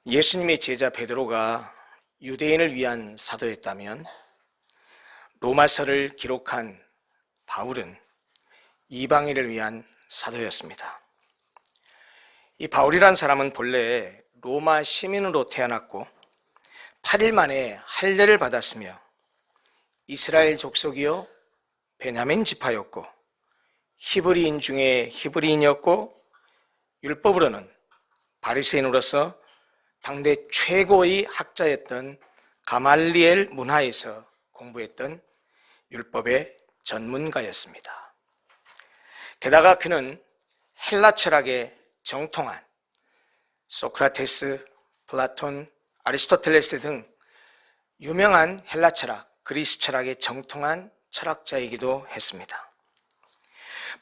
예수님의 제자 베드로가 유대인을 위한 사도였다면 로마서를 기록한 바울은 이방인을 위한 사도였습니다. 이 바울이란 사람은 본래 로마 시민으로 태어났고 8일 만에 할례를 받았으며 이스라엘 족속이요 베냐민 지파였고 히브리인 중에 히브리인이었고 율법으로는 바리새인으로서 당대 최고의 학자였던 가말리엘 문화에서 공부했던 율법의 전문가였습니다. 게다가 그는 헬라 철학에 정통한 소크라테스, 플라톤, 아리스토텔레스 등 유명한 헬라 철학, 그리스 철학에 정통한 철학자이기도 했습니다.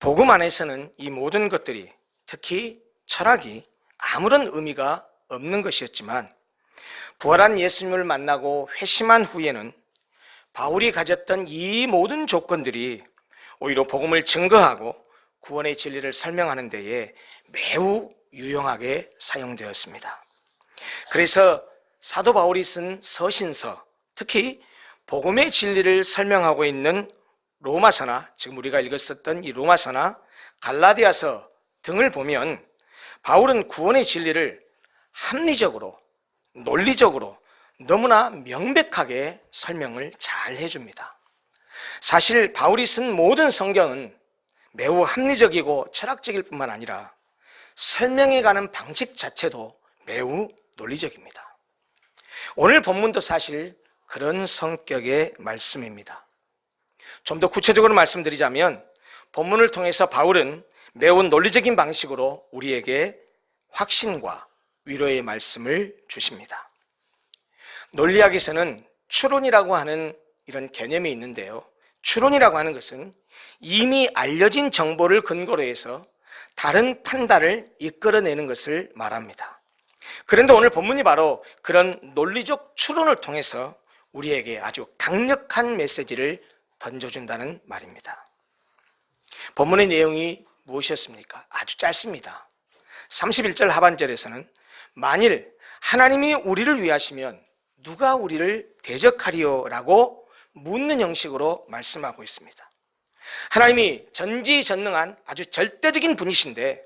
복음 안에서는 이 모든 것들이, 특히 철학이 아무런 의미가 없는 것이었지만 부활한 예수님을 만나고 회심한 후에는 바울이 가졌던 이 모든 조건들이 오히려 복음을 증거하고 구원의 진리를 설명하는 데에 매우 유용하게 사용되었습니다. 그래서 사도 바울이 쓴 서신서, 특히 복음의 진리를 설명하고 있는 로마서나, 지금 우리가 읽었었던 이 로마서나 갈라디아서 등을 보면 바울은 구원의 진리를 합리적으로, 논리적으로 너무나 명백하게 설명을 잘 해줍니다. 사실 바울이 쓴 모든 성경은 매우 합리적이고 철학적일 뿐만 아니라 설명해가는 방식 자체도 매우 논리적입니다. 오늘 본문도 사실 그런 성격의 말씀입니다. 좀 더 구체적으로 말씀드리자면 본문을 통해서 바울은 매우 논리적인 방식으로 우리에게 확신과 위로의 말씀을 주십니다. 논리학에서는 추론이라고 하는 이런 개념이 있는데요. 추론이라고 하는 것은 이미 알려진 정보를 근거로 해서 다른 판단을 이끌어내는 것을 말합니다. 그런데 오늘 본문이 바로 그런 논리적 추론을 통해서 우리에게 아주 강력한 메시지를 던져준다는 말입니다. 본문의 내용이 무엇이었습니까? 아주 짧습니다. 31절 하반절에서는 만일 하나님이 우리를 위하시면 누가 우리를 대적하리요? 라고 묻는 형식으로 말씀하고 있습니다. 하나님이 전지전능한 아주 절대적인 분이신데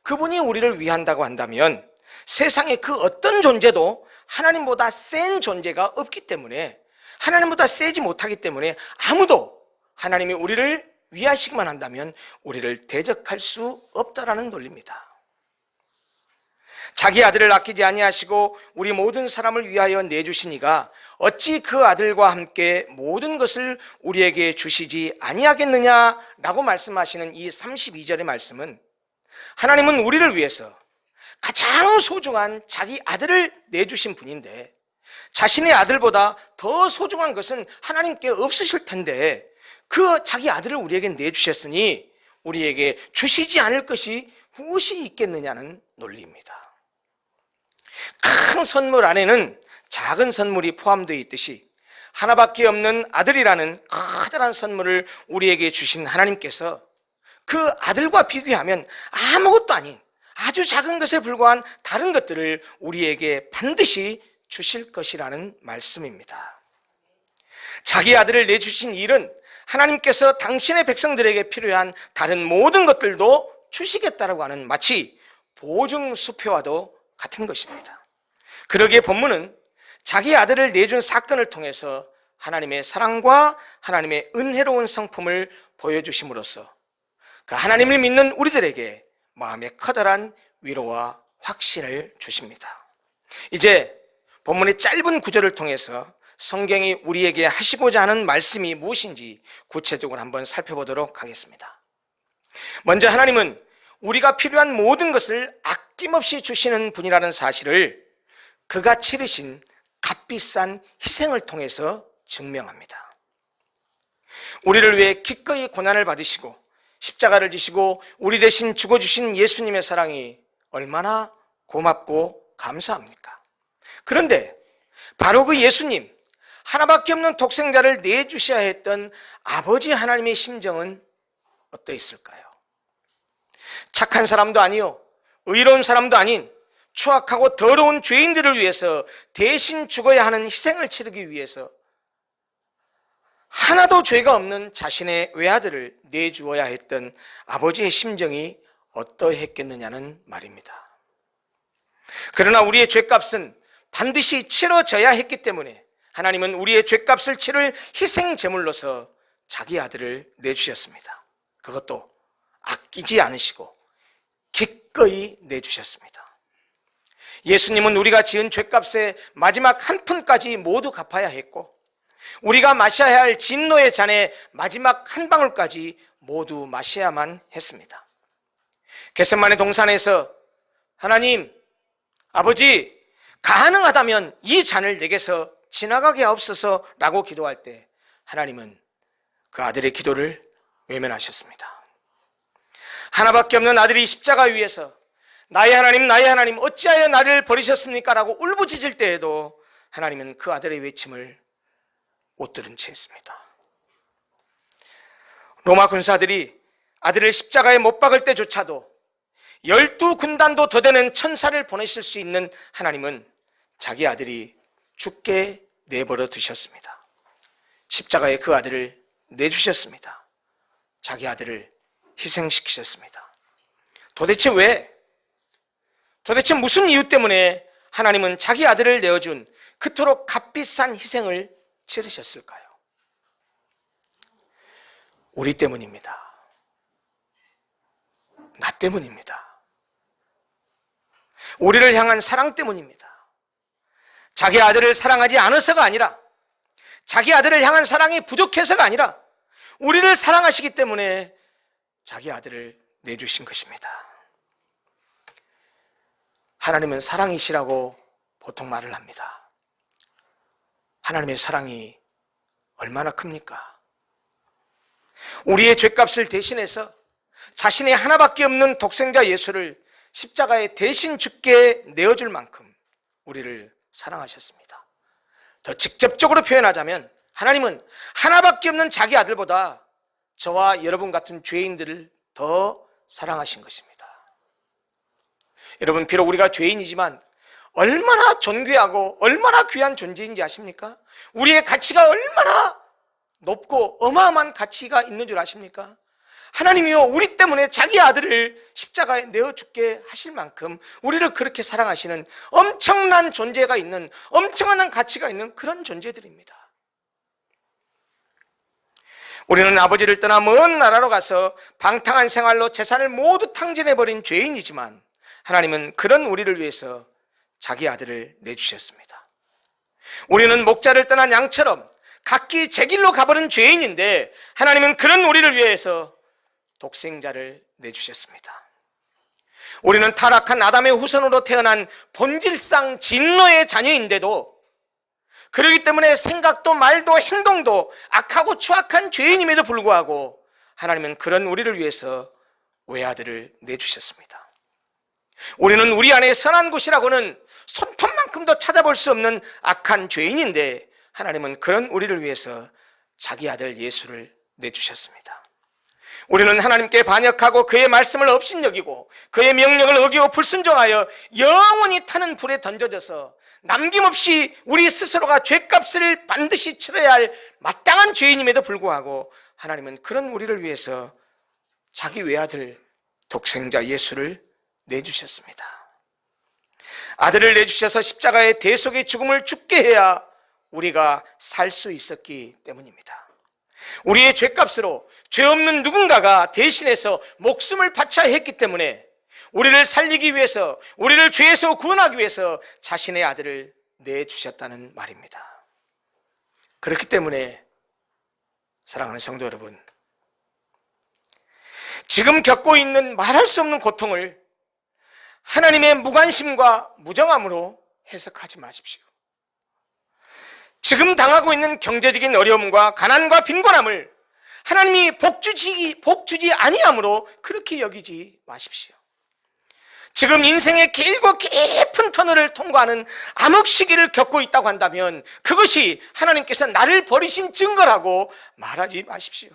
그분이 우리를 위한다고 한다면 세상에 그 어떤 존재도 하나님보다 센 존재가 없기 때문에, 하나님보다 세지 못하기 때문에 아무도 하나님이 우리를 위하시기만 한다면 우리를 대적할 수 없다라는 논리입니다. 자기 아들을 아끼지 아니하시고 우리 모든 사람을 위하여 내주시니가 어찌 그 아들과 함께 모든 것을 우리에게 주시지 아니하겠느냐라고 말씀하시는 이 32절의 말씀은 하나님은 우리를 위해서 가장 소중한 자기 아들을 내주신 분인데 자신의 아들보다 더 소중한 것은 하나님께 없으실 텐데 그 자기 아들을 우리에게 내주셨으니 우리에게 주시지 않을 것이 무엇이 있겠느냐는 논리입니다. 큰 선물 안에는 작은 선물이 포함되어 있듯이 하나밖에 없는 아들이라는 커다란 선물을 우리에게 주신 하나님께서 그 아들과 비교하면 아무것도 아닌 아주 작은 것에 불과한 다른 것들을 우리에게 반드시 주실 것이라는 말씀입니다. 자기 아들을 내주신 일은 하나님께서 당신의 백성들에게 필요한 다른 모든 것들도 주시겠다라고 하는 마치 보증수표와도 같은 것입니다. 그러기에 본문은 자기 아들을 내준 사건을 통해서 하나님의 사랑과 하나님의 은혜로운 성품을 보여주심으로써 그 하나님을 믿는 우리들에게 마음의 커다란 위로와 확신을 주십니다. 이제 본문의 짧은 구절을 통해서 성경이 우리에게 하시고자 하는 말씀이 무엇인지 구체적으로 한번 살펴보도록 하겠습니다. 먼저 하나님은 우리가 필요한 모든 것을 아낌없이 주시는 분이라는 사실을 그가 치르신 값비싼 희생을 통해서 증명합니다. 우리를 위해 기꺼이 고난을 받으시고 십자가를 지시고 우리 대신 죽어주신 예수님의 사랑이 얼마나 고맙고 감사합니까? 그런데 바로 그 예수님, 하나밖에 없는 독생자를 내주셔야 했던 아버지 하나님의 심정은 어떠했을까요? 착한 사람도 아니요, 의로운 사람도 아닌 추악하고 더러운 죄인들을 위해서 대신 죽어야 하는 희생을 치르기 위해서 하나도 죄가 없는 자신의 외아들을 내주어야 했던 아버지의 심정이 어떠했겠느냐는 말입니다. 그러나 우리의 죄값은 반드시 치러져야 했기 때문에 하나님은 우리의 죄값을 치를 희생 제물로서 자기 아들을 내주셨습니다. 그것도 아끼지 않으시고 기꺼이 내주셨습니다. 예수님은 우리가 지은 죄값의 마지막 한 푼까지 모두 갚아야 했고 우리가 마셔야 할 진노의 잔의 마지막 한 방울까지 모두 마셔야만 했습니다. 겟세마네 동산에서 하나님, 아버지, 가능하다면 이 잔을 내게서 지나가게 하옵소서 라고 기도할 때 하나님은 그 아들의 기도를 외면하셨습니다. 하나밖에 없는 아들이 십자가 위에서 나의 하나님 어찌하여 나를 버리셨습니까? 라고 울부짖을 때에도 하나님은 그 아들의 외침을 못 들은 채 했습니다. 로마 군사들이 아들을 십자가에 못 박을 때조차도 12군단도 더 되는 천사를 보내실 수 있는 하나님은 자기 아들이 죽게 내버려 두셨습니다. 십자가에 그 아들을 내주셨습니다. 자기 아들을 희생시키셨습니다. 도대체 왜? 도대체 무슨 이유 때문에 하나님은 자기 아들을 내어준 그토록 값비싼 희생을 치르셨을까요? 우리 때문입니다. 나 때문입니다. 우리를 향한 사랑 때문입니다. 자기 아들을 사랑하지 않아서가 아니라, 자기 아들을 향한 사랑이 부족해서가 아니라 우리를 사랑하시기 때문에 자기 아들을 내주신 것입니다. 하나님은 사랑이시라고 보통 말을 합니다. 하나님의 사랑이 얼마나 큽니까? 우리의 죄값을 대신해서 자신의 하나밖에 없는 독생자 예수를 십자가에 대신 죽게 내어줄 만큼 우리를 사랑하셨습니다. 더 직접적으로 표현하자면 하나님은 하나밖에 없는 자기 아들보다 저와 여러분 같은 죄인들을 더 사랑하신 것입니다. 여러분, 비록 우리가 죄인이지만 얼마나 존귀하고 얼마나 귀한 존재인지 아십니까? 우리의 가치가 얼마나 높고 어마어마한 가치가 있는 줄 아십니까? 하나님이요, 우리 때문에 자기 아들을 십자가에 내어 죽게 하실 만큼 우리를 그렇게 사랑하시는 엄청난 존재가 있는, 엄청난 가치가 있는 그런 존재들입니다. 우리는 아버지를 떠나 먼 나라로 가서 방탕한 생활로 재산을 모두 탕진해버린 죄인이지만 하나님은 그런 우리를 위해서 자기 아들을 내주셨습니다. 우리는 목자를 떠난 양처럼 각기 제 길로 가버린 죄인인데 하나님은 그런 우리를 위해서 독생자를 내주셨습니다. 우리는 타락한 아담의 후손으로 태어난 본질상 진노의 자녀인데도 그렇기 때문에 생각도 말도 행동도 악하고 추악한 죄인임에도 불구하고 하나님은 그런 우리를 위해서 외아들을 내주셨습니다. 우리는 우리 안에 선한 곳이라고는 손톱만큼도 찾아볼 수 없는 악한 죄인인데 하나님은 그런 우리를 위해서 자기 아들 예수를 내주셨습니다. 우리는 하나님께 반역하고 그의 말씀을 업신여기고 그의 명령을 어기고 불순종하여 영원히 타는 불에 던져져서 남김없이 우리 스스로가 죄값을 반드시 치러야 할 마땅한 죄인임에도 불구하고 하나님은 그런 우리를 위해서 자기 외아들 독생자 예수를 내주셨습니다. 아들을 내주셔서 십자가의 대속의 죽음을 죽게 해야 우리가 살 수 있었기 때문입니다. 우리의 죄값으로 죄 없는 누군가가 대신해서 목숨을 바쳐야 했기 때문에 우리를 살리기 위해서, 우리를 죄에서 구원하기 위해서 자신의 아들을 내주셨다는 말입니다. 그렇기 때문에 사랑하는 성도 여러분, 지금 겪고 있는 말할 수 없는 고통을 하나님의 무관심과 무정함으로 해석하지 마십시오. 지금 당하고 있는 경제적인 어려움과 가난과 빈곤함을 하나님이 복주지 아니함으로 그렇게 여기지 마십시오. 지금 인생의 길고 깊은 터널을 통과하는 암흑 시기를 겪고 있다고 한다면 그것이 하나님께서 나를 버리신 증거라고 말하지 마십시오.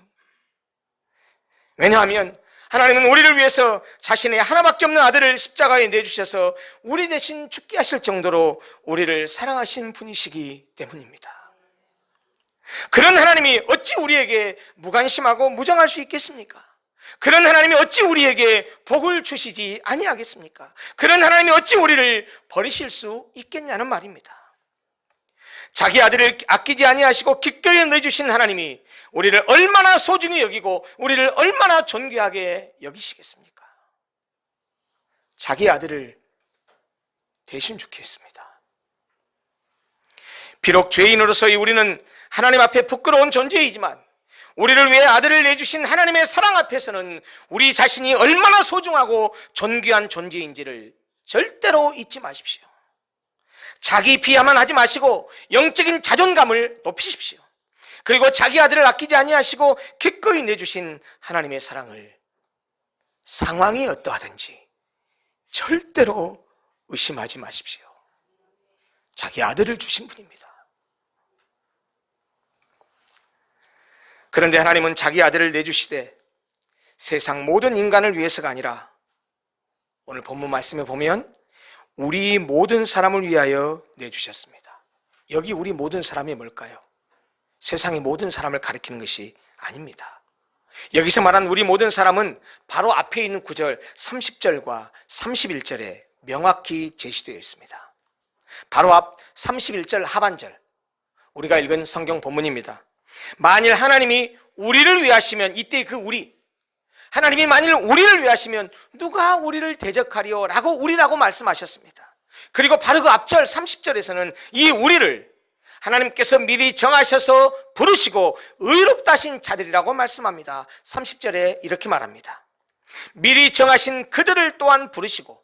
왜냐하면 하나님은 우리를 위해서 자신의 하나밖에 없는 아들을 십자가에 내주셔서 우리 대신 죽게 하실 정도로 우리를 사랑하신 분이시기 때문입니다. 그런 하나님이 어찌 우리에게 무관심하고 무정할 수 있겠습니까? 그런 하나님이 어찌 우리에게 복을 주시지 아니하겠습니까? 그런 하나님이 어찌 우리를 버리실 수 있겠냐는 말입니다. 자기 아들을 아끼지 아니하시고 기꺼이 내주신 하나님이 우리를 얼마나 소중히 여기고 우리를 얼마나 존귀하게 여기시겠습니까? 자기 아들을 대신 주게 했습니다. 비록 죄인으로서의 우리는 하나님 앞에 부끄러운 존재이지만 우리를 위해 아들을 내주신 하나님의 사랑 앞에서는 우리 자신이 얼마나 소중하고 존귀한 존재인지를 절대로 잊지 마십시오. 자기 비하만 하지 마시고 영적인 자존감을 높이십시오. 그리고 자기 아들을 아끼지 아니하시고 기꺼이 내주신 하나님의 사랑을 상황이 어떠하든지 절대로 의심하지 마십시오. 자기 아들을 주신 분입니다. 그런데 하나님은 자기 아들을 내주시되 세상 모든 인간을 위해서가 아니라 오늘 본문 말씀에 보면 우리 모든 사람을 위하여 내주셨습니다. 여기 우리 모든 사람이 뭘까요? 세상의 모든 사람을 가리키는 것이 아닙니다. 여기서 말한 우리 모든 사람은 바로 앞에 있는 구절 30절과 31절에 명확히 제시되어 있습니다. 바로 앞 31절 하반절 우리가 읽은 성경 본문입니다. 만일 하나님이 우리를 위하시면 이때 그 우리 하나님이 만일 우리를 위하시면 누가 우리를 대적하리요? 라고 우리라고 말씀하셨습니다. 그리고 바로 그 앞절 30절에서는 이 우리를 하나님께서 미리 정하셔서 부르시고 의롭다 하신 자들이라고 말씀합니다. 30절에 이렇게 말합니다. 미리 정하신 그들을 또한 부르시고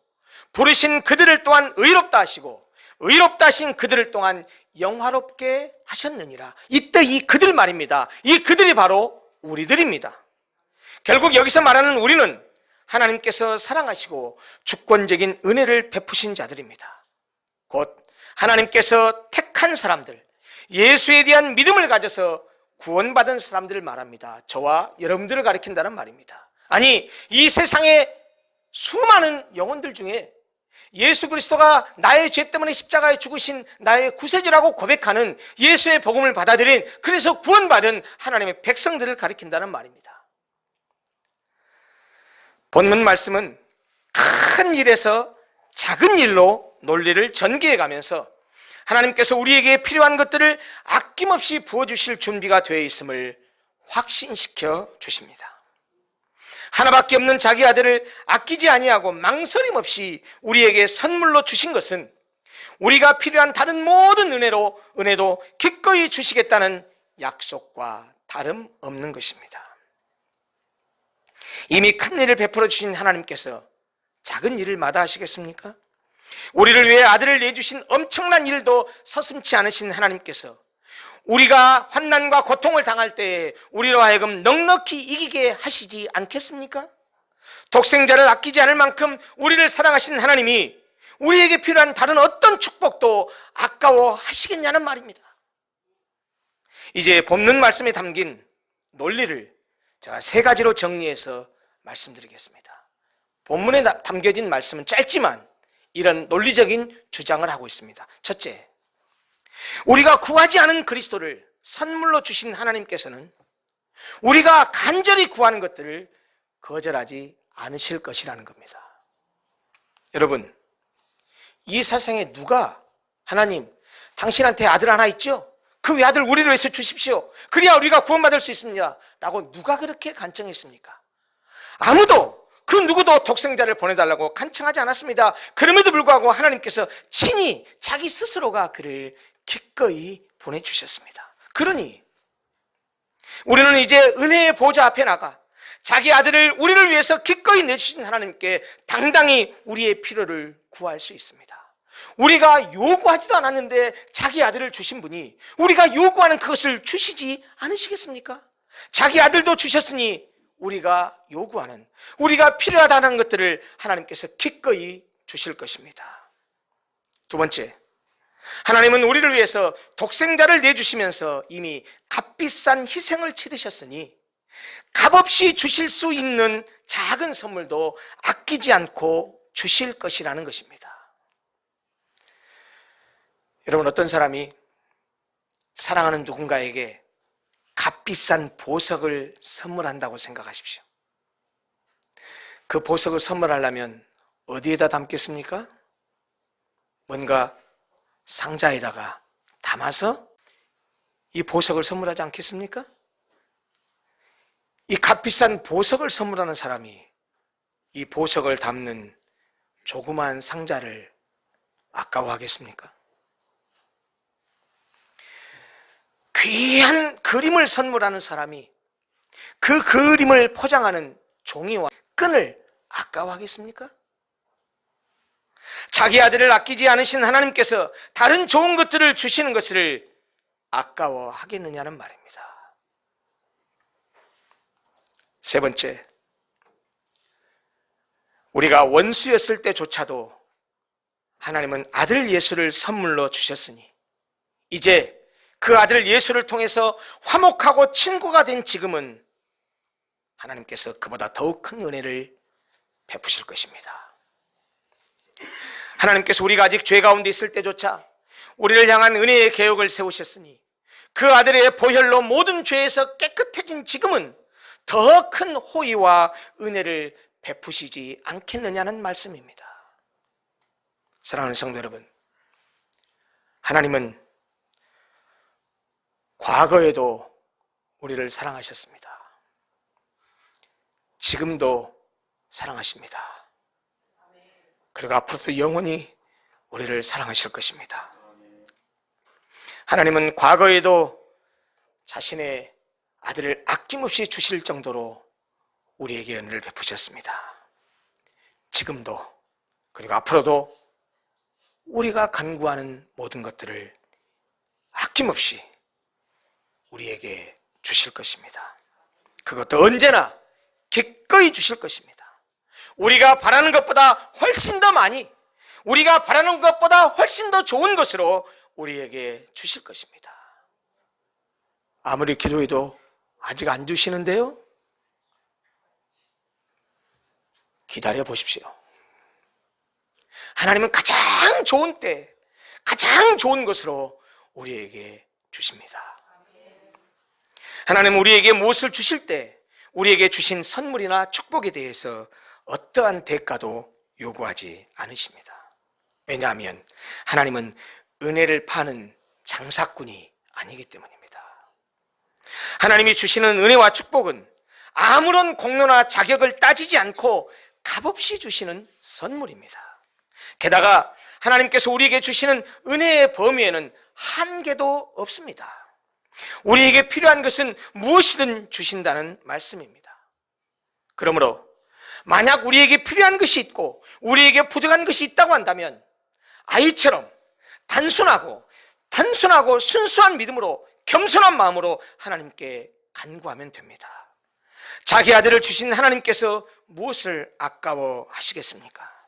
부르신 그들을 또한 의롭다 하시고 의롭다 하신 그들을 또한 영화롭게 하셨느니라. 이때 이 그들 말입니다. 이 그들이 바로 우리들입니다. 결국 여기서 말하는 우리는 하나님께서 사랑하시고 주권적인 은혜를 베푸신 자들입니다. 곧 하나님께서 택한 사람들, 예수에 대한 믿음을 가져서 구원받은 사람들을 말합니다. 저와 여러분들을 가리킨다는 말입니다. 아니, 이 세상의 수많은 영혼들 중에 예수 그리스도가 나의 죄 때문에 십자가에 죽으신 나의 구세주라고 고백하는 예수의 복음을 받아들인, 그래서 구원받은 하나님의 백성들을 가리킨다는 말입니다. 본문 말씀은 큰 일에서 작은 일로 논리를 전개해 가면서 하나님께서 우리에게 필요한 것들을 아낌없이 부어주실 준비가 되어 있음을 확신시켜 주십니다. 하나밖에 없는 자기 아들을 아끼지 아니하고 망설임 없이 우리에게 선물로 주신 것은 우리가 필요한 다른 모든 은혜도 기꺼이 주시겠다는 약속과 다름없는 것입니다. 이미 큰 일을 베풀어 주신 하나님께서 작은 일을 마다하시겠습니까? 우리를 위해 아들을 내주신 엄청난 일도 서슴지 않으신 하나님께서 우리가 환난과 고통을 당할 때에 우리로 하여금 넉넉히 이기게 하시지 않겠습니까? 독생자를 아끼지 않을 만큼 우리를 사랑하신 하나님이 우리에게 필요한 다른 어떤 축복도 아까워하시겠냐는 말입니다. 이제 본문 말씀에 담긴 논리를 제가 세 가지로 정리해서 말씀드리겠습니다. 본문에 담겨진 말씀은 짧지만 이런 논리적인 주장을 하고 있습니다. 첫째, 우리가 구하지 않은 그리스도를 선물로 주신 하나님께서는 우리가 간절히 구하는 것들을 거절하지 않으실 것이라는 겁니다. 여러분, 이 세상에 누가 하나님, 당신한테 아들 하나 있죠? 그 외아들 우리를 위해서 주십시오. 그래야 우리가 구원받을 수 있습니다. 라고 누가 그렇게 간청했습니까? 아무도, 그 누구도 독생자를 보내달라고 간청하지 않았습니다. 그럼에도 불구하고 하나님께서 친히 자기 스스로가 그를 기꺼이 보내주셨습니다. 그러니 우리는 이제 은혜의 보좌 앞에 나가 자기 아들을 우리를 위해서 기꺼이 내주신 하나님께 당당히 우리의 필요를 구할 수 있습니다. 우리가 요구하지도 않았는데 자기 아들을 주신 분이 우리가 요구하는 그것을 주시지 않으시겠습니까? 자기 아들도 주셨으니 우리가 요구하는, 우리가 필요하다는 것들을 하나님께서 기꺼이 주실 것입니다. 두 번째, 하나님은 우리를 위해서 독생자를 내주시면서 이미 값비싼 희생을 치르셨으니 값없이 주실 수 있는 작은 선물도 아끼지 않고 주실 것이라는 것입니다. 여러분, 어떤 사람이 사랑하는 누군가에게 값비싼 보석을 선물한다고 생각하십시오. 그 보석을 선물하려면 어디에다 담겠습니까? 뭔가 상자에다가 담아서 이 보석을 선물하지 않겠습니까? 이 값비싼 보석을 선물하는 사람이 이 보석을 담는 조그마한 상자를 아까워하겠습니까? 귀한 그림을 선물하는 사람이 그 그림을 포장하는 종이와 끈을 아까워하겠습니까? 자기 아들을 아끼지 않으신 하나님께서 다른 좋은 것들을 주시는 것을 아까워하겠느냐는 말입니다. 세 번째, 우리가 원수였을 때조차도 하나님은 아들 예수를 선물로 주셨으니 이제 그 아들 예수를 통해서 화목하고 친구가 된 지금은 하나님께서 그보다 더욱 큰 은혜를 베푸실 것입니다. 하나님께서 우리가 아직 죄 가운데 있을 때조차 우리를 향한 은혜의 계획을 세우셨으니 그 아들의 보혈로 모든 죄에서 깨끗해진 지금은 더 큰 호의와 은혜를 베푸시지 않겠느냐는 말씀입니다. 사랑하는 성도 여러분, 하나님은 과거에도 우리를 사랑하셨습니다. 지금도 사랑하십니다. 그리고 앞으로도 영원히 우리를 사랑하실 것입니다. 하나님은 과거에도 자신의 아들을 아낌없이 주실 정도로 우리에게 은혜를 베푸셨습니다. 지금도 그리고 앞으로도 우리가 간구하는 모든 것들을 아낌없이 우리에게 주실 것입니다. 그것도 언제나 기꺼이 주실 것입니다. 우리가 바라는 것보다 훨씬 더 많이, 우리가 바라는 것보다 훨씬 더 좋은 것으로 우리에게 주실 것입니다. 아무리 기도해도 아직 안 주시는데요? 기다려 보십시오. 하나님은 가장 좋은 때, 가장 좋은 것으로 우리에게 주십니다. 하나님은 우리에게 무엇을 주실 때 우리에게 주신 선물이나 축복에 대해서 어떠한 대가도 요구하지 않으십니다. 왜냐하면 하나님은 은혜를 파는 장사꾼이 아니기 때문입니다. 하나님이 주시는 은혜와 축복은 아무런 공로나 자격을 따지지 않고 값없이 주시는 선물입니다. 게다가 하나님께서 우리에게 주시는 은혜의 범위에는 한계도 없습니다. 우리에게 필요한 것은 무엇이든 주신다는 말씀입니다. 그러므로 만약 우리에게 필요한 것이 있고 우리에게 부족한 것이 있다고 한다면 아이처럼 단순하고 순수한 믿음으로 겸손한 마음으로 하나님께 간구하면 됩니다. 자기 아들을 주신 하나님께서 무엇을 아까워하시겠습니까?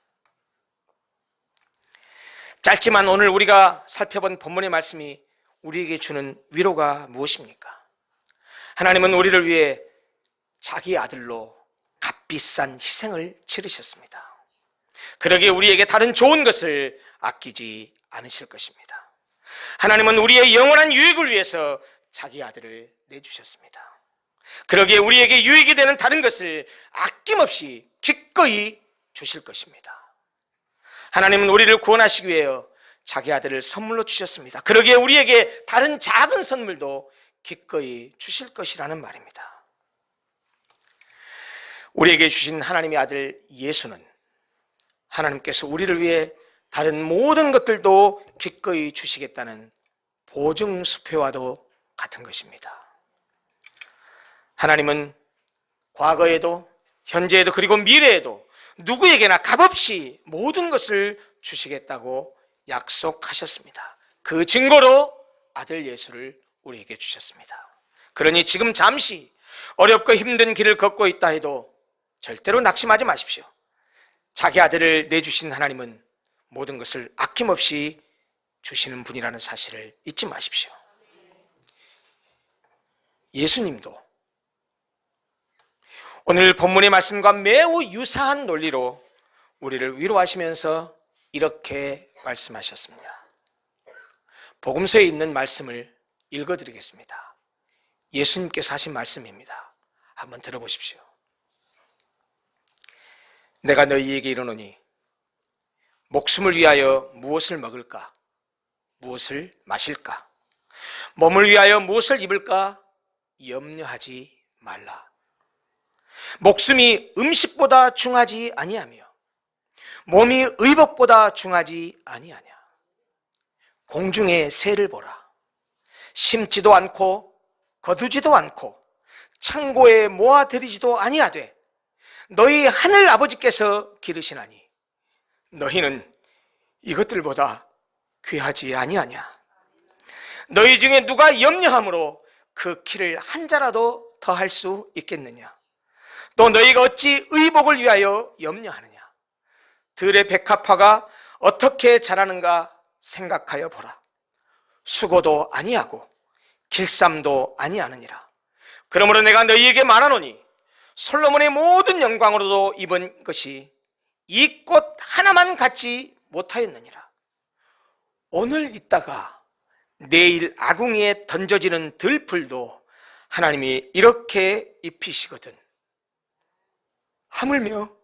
짧지만 오늘 우리가 살펴본 본문의 말씀이 우리에게 주는 위로가 무엇입니까? 하나님은 우리를 위해 자기 아들로 값비싼 희생을 치르셨습니다. 그러기에 우리에게 다른 좋은 것을 아끼지 않으실 것입니다. 하나님은 우리의 영원한 유익을 위해서 자기 아들을 내주셨습니다. 그러기에 우리에게 유익이 되는 다른 것을 아낌없이 기꺼이 주실 것입니다. 하나님은 우리를 구원하시기 위해 자기 아들을 선물로 주셨습니다. 그러기에 우리에게 다른 작은 선물도 기꺼이 주실 것이라는 말입니다. 우리에게 주신 하나님의 아들 예수는 하나님께서 우리를 위해 다른 모든 것들도 기꺼이 주시겠다는 보증수표와도 같은 것입니다. 하나님은 과거에도 현재에도 그리고 미래에도 누구에게나 값없이 모든 것을 주시겠다고 약속하셨습니다. 그 증거로 아들 예수를 우리에게 주셨습니다. 그러니 지금 잠시 어렵고 힘든 길을 걷고 있다 해도 절대로 낙심하지 마십시오. 자기 아들을 내주신 하나님은 모든 것을 아낌없이 주시는 분이라는 사실을 잊지 마십시오. 예수님도 오늘 본문의 말씀과 매우 유사한 논리로 우리를 위로하시면서 이렇게 말씀하셨습니다. 복음서에 있는 말씀을 읽어드리겠습니다. 예수님께서 하신 말씀입니다. 한번 들어보십시오. 내가 너희에게 이르노니 목숨을 위하여 무엇을 먹을까? 무엇을 마실까? 몸을 위하여 무엇을 입을까? 염려하지 말라. 목숨이 음식보다 중하지 아니하며 몸이 의복보다 중하지 아니하냐. 공중의 새를 보라. 심지도 않고 거두지도 않고 창고에 모아들이지도 아니하되 너희 하늘 아버지께서 기르시나니 너희는 이것들보다 귀하지 아니하냐. 너희 중에 누가 염려함으로 그 키를 한 자라도 더할 수 있겠느냐. 또 너희가 어찌 의복을 위하여 염려하느냐. 들의 백합화가 어떻게 자라는가 생각하여 보라. 수고도 아니하고 길쌈도 아니하느니라. 그러므로 내가 너희에게 말하노니 솔로몬의 모든 영광으로도 입은 것이 이 꽃 하나만 갖지 못하였느니라. 오늘 있다가 내일 아궁이에 던져지는 들풀도 하나님이 이렇게 입히시거든 하물며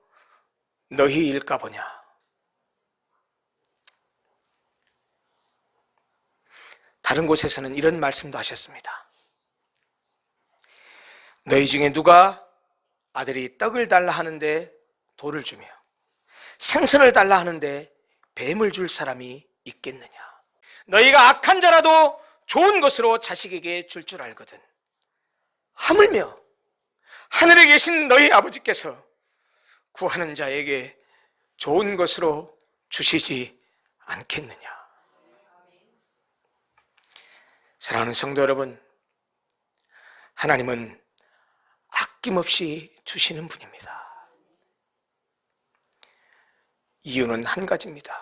너희일까 보냐. 다른 곳에서는 이런 말씀도 하셨습니다. 너희 중에 누가 아들이 떡을 달라 하는데 돌을 주며 생선을 달라 하는데 뱀을 줄 사람이 있겠느냐. 너희가 악한 자라도 좋은 것으로 자식에게 줄 줄 알거든 하물며 하늘에 계신 너희 아버지께서 구하는 자에게 좋은 것으로 주시지 않겠느냐. 사랑하는 성도 여러분, 하나님은 아낌없이 주시는 분입니다. 이유는 한 가지입니다.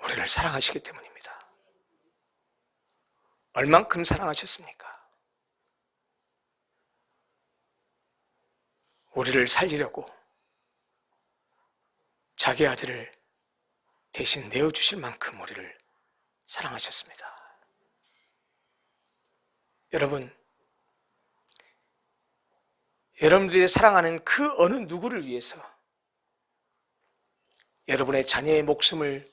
우리를 사랑하시기 때문입니다. 얼만큼 사랑하셨습니까? 우리를 살리려고 자기 아들을 대신 내어주실 만큼 우리를 사랑하셨습니다. 여러분, 여러분들이 사랑하는 그 어느 누구를 위해서 여러분의 자녀의 목숨을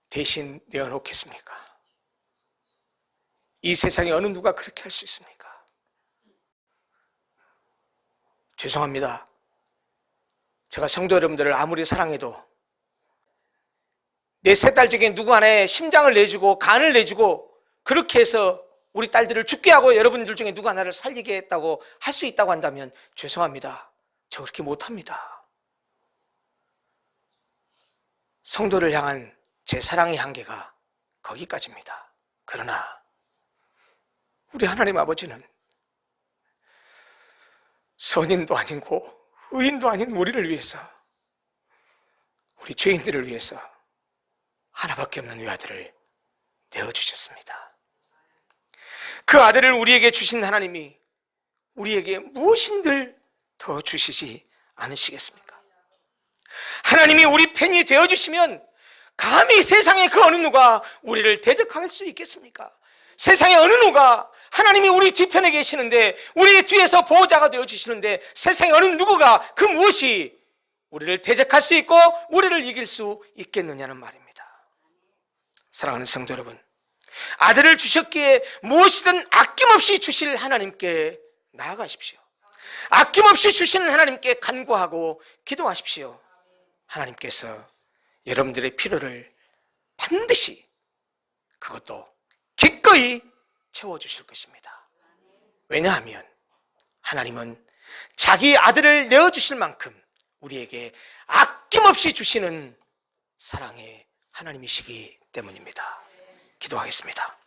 대신 내어놓겠습니까? 이 세상에 어느 누가 그렇게 할 수 있습니까? 죄송합니다. 제가 성도 여러분들을 아무리 사랑해도 내 세 딸 중에 누구 하나의 심장을 내주고 간을 내주고 그렇게 해서 우리 딸들을 죽게 하고 여러분들 중에 누구 하나를 살리게 했다고 할 수 있다고 한다면 죄송합니다. 저 그렇게 못합니다. 성도를 향한 제 사랑의 한계가 거기까지입니다. 그러나 우리 하나님 아버지는 선인도 아니고 의인도 아닌 우리를 위해서, 우리 죄인들을 위해서 하나밖에 없는 외아들을 내어주셨습니다. 그 아들을 우리에게 주신 하나님이 우리에게 무엇인들 더 주시지 않으시겠습니까? 하나님이 우리 편이 되어주시면 감히 세상의 그 어느 누가 우리를 대적할 수 있겠습니까? 세상의 어느 누가, 하나님이 우리 뒤편에 계시는데, 우리 뒤에서 보호자가 되어주시는데 세상의 어느 누구가 그 무엇이 우리를 대적할 수 있고 우리를 이길 수 있겠느냐는 말입니다. 사랑하는 성도 여러분, 아들을 주셨기에 무엇이든 아낌없이 주실 하나님께 나아가십시오. 아낌없이 주시는 하나님께 간구하고 기도하십시오. 하나님께서 여러분들의 필요를 반드시, 그것도 기꺼이 채워주실 것입니다. 왜냐하면 하나님은 자기 아들을 내어주실 만큼 우리에게 아낌없이 주시는 사랑의 하나님이시기 때문입니다. 기도하겠습니다.